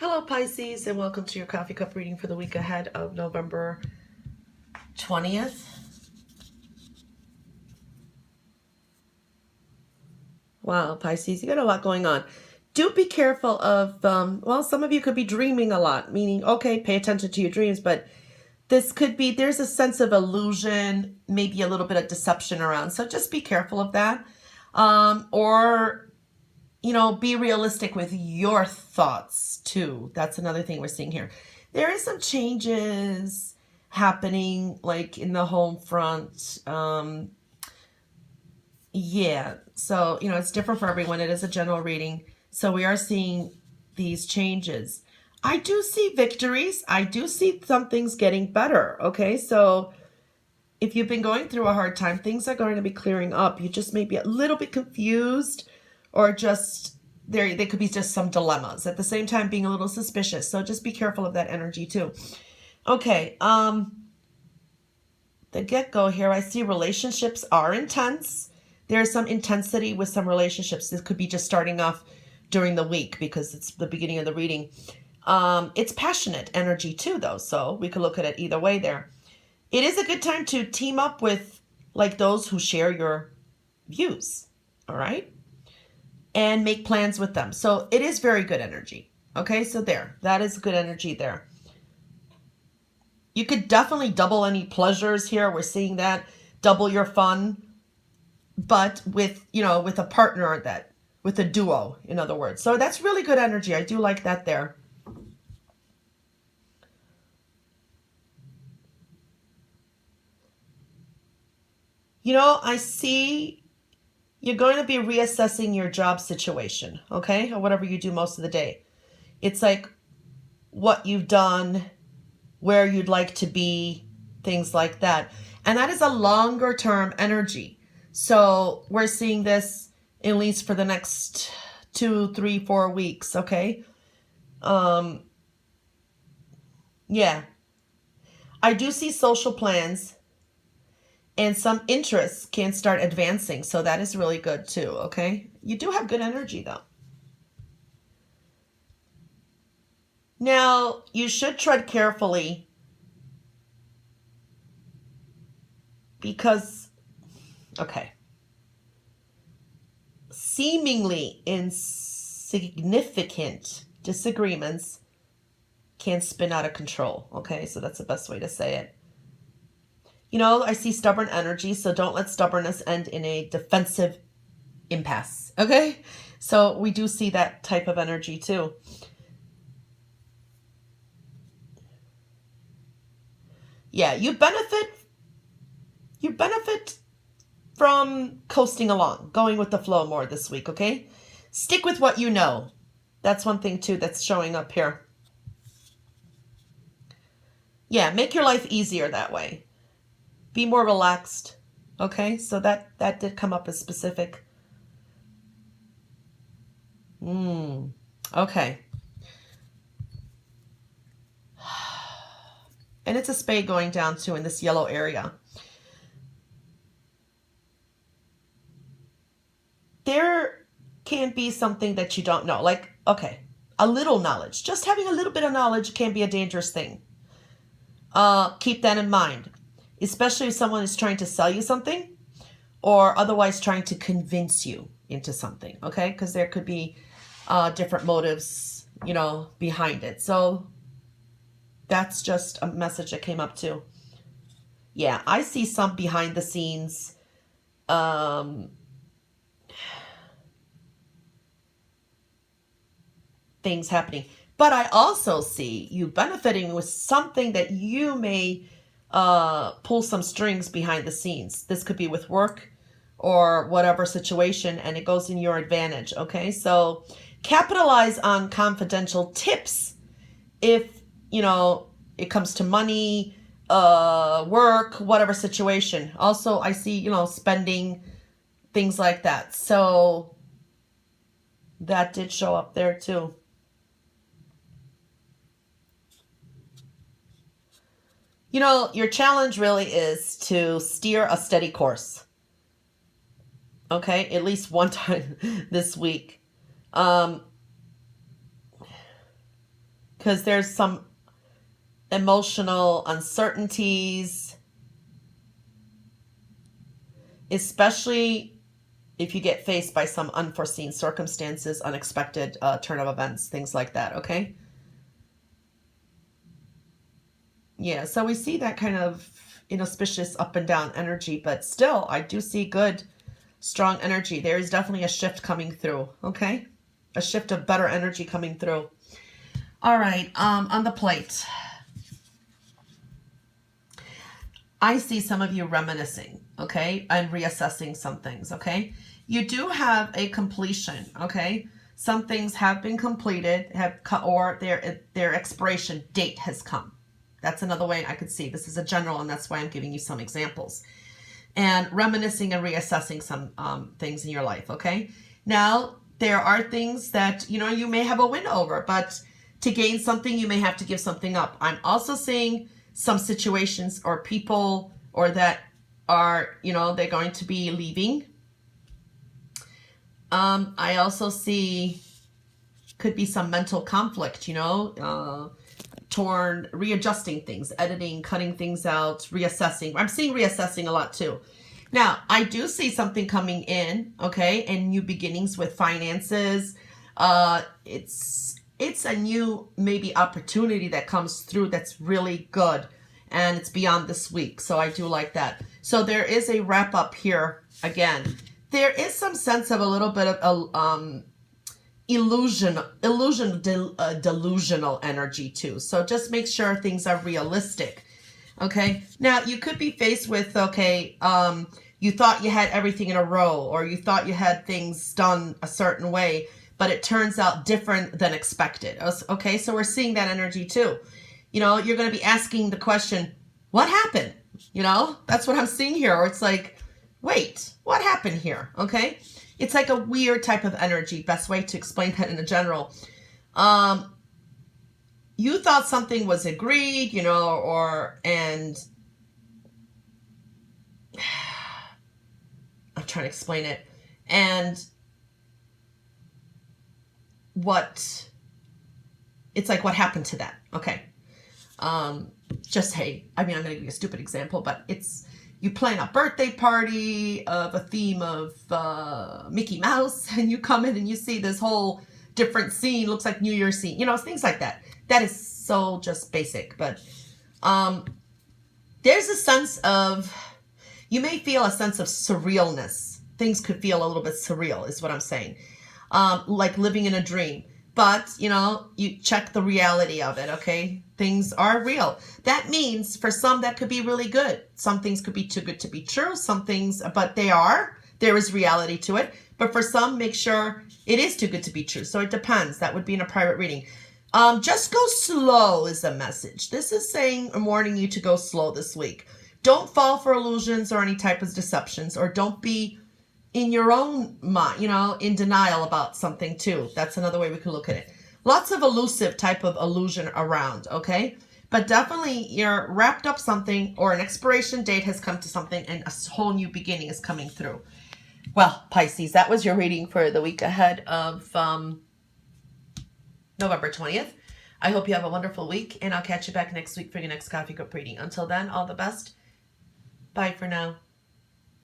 Hello, Pisces, and welcome to your coffee cup reading for the week ahead of November 20th. Wow, Pisces, you got a lot going on. Do be careful of, some of you could be dreaming a lot, meaning, okay, pay attention to your dreams, but this could be, there's a sense of illusion, maybe a little bit of deception around. So just be careful of that. Be realistic with your thoughts too. That's another thing we're seeing here. There is some changes happening like in the home front. So, it's different for everyone. It is a general reading. So we are seeing these changes. I do see victories. I do see some things getting better. Okay. So if you've been going through a hard time, things are going to be clearing up. You just may be a little bit confused or just there could be just some dilemmas. At the same time, being a little suspicious. So just be careful of that energy too. Okay, the get-go here, I see relationships are intense. There's some intensity with some relationships. This could be just starting off during the week because it's the beginning of the reading. It's passionate energy too, though, so we could look at it either way there. It is a good time to team up with like those who share your views, all right? And make plans with them. So it is very good energy. Okay, so that is good energy there. You could definitely double any pleasures here. We're seeing that. Double your fun, but with a partner, with a duo, in other words. So that's really good energy. I do like that there. I see you're going to be reassessing your job situation, okay? Or whatever you do most of the day. It's like what you've done, where you'd like to be, things like that. And that is a longer term energy. So we're seeing this at least for the next 2, 3, 4 weeks, okay? Yeah. I do see social plans and some interests can start advancing. So that is really good too, okay? You do have good energy though. Now, you should tread carefully because, okay, seemingly insignificant disagreements can spin out of control, okay? So that's the best way to say it. I see stubborn energy, so don't let stubbornness end in a defensive impasse, okay? So we do see that type of energy too. Yeah, you benefit from coasting along, going with the flow more this week, okay? Stick with what you know. That's one thing too that's showing up here. Yeah, make your life easier that way. Be more relaxed. Okay, so that did come up as specific. Okay. And it's a spade going down too in this yellow area. There can be something that you don't know. Like, okay, a little knowledge. Just having a little bit of knowledge can be a dangerous thing. Keep that in mind, especially if someone is trying to sell you something or otherwise trying to convince you into something, okay? Because there could be different motives, behind it. So that's just a message that came up too. Yeah, I see some behind the scenes things happening. But I also see you benefiting with something that you may pull some strings behind the scenes. This could be with work or whatever situation, and it goes in your advantage, okay? So capitalize on confidential tips if, it comes to money, work, whatever situation. Also, I see, spending, things like that. So that did show up there too. Your challenge really is to steer a steady course. Okay, at least one time this week. because there's some emotional uncertainties, especially if you get faced by some unforeseen circumstances, unexpected turn of events, things like that, okay? Yeah, so we see that kind of inauspicious up and down energy, but still, I do see good, strong energy. There is definitely a shift coming through, okay? A shift of better energy coming through. All right, on the plate, I see some of you reminiscing, okay, and reassessing some things, okay? You do have a completion, okay? Some things have been completed, or their expiration date has come. That's another way I could see. This is a general, and that's why I'm giving you some examples. And reminiscing and reassessing some things in your life, okay? Now, there are things that, you may have a win over, but to gain something, you may have to give something up. I'm also seeing some situations or people or that are, they're going to be leaving. I also see could be some mental conflict, torn, readjusting things, editing, cutting things out, reassessing. I'm seeing reassessing a lot too. Now, I do see something coming in, okay, and new beginnings with finances. It's a new maybe opportunity that comes through that's really good, and it's beyond this week. So I do like that. So there is a wrap up here again. There is some sense of a little bit of delusional energy too. So just make sure things are realistic. Okay. Now you could be faced with, you thought you had everything in a row, or you thought you had things done a certain way, but it turns out different than expected. Okay. So we're seeing that energy too. You're going to be asking the question, what happened? That's what I'm seeing here. Or it's like, wait, what happened here? Okay. It's like a weird type of energy. Best way to explain that in a general. You thought something was agreed, and I'm trying to explain it. And it's like, what happened to that? Okay. I'm going to give you a stupid example, but you plan a birthday party of a theme of Mickey Mouse, and you come in and you see this whole different scene, looks like New Year's scene, things like that. That is so just basic, but there's a sense of, you may feel a sense of surrealness. Things could feel a little bit surreal is what I'm saying. Like living in a dream. But, you check the reality of it, okay? Things are real. That means for some that could be really good. Some things could be too good to be true. Some things, but there is reality to it. But for some, make sure it is too good to be true. So it depends. That would be in a private reading. Just go slow is the message. This is saying, warning you to go slow this week. Don't fall for illusions or any type of deceptions, or don't be in your own mind, in denial about something too. That's another way we could look at it. Lots of elusive type of illusion around, okay? But definitely you're wrapped up something, or an expiration date has come to something, and a whole new beginning is coming through. Well, Pisces, that was your reading for the week ahead of November 20th. I hope you have a wonderful week, and I'll catch you back next week for your next Coffee Cup reading. Until then, all the best. Bye for now.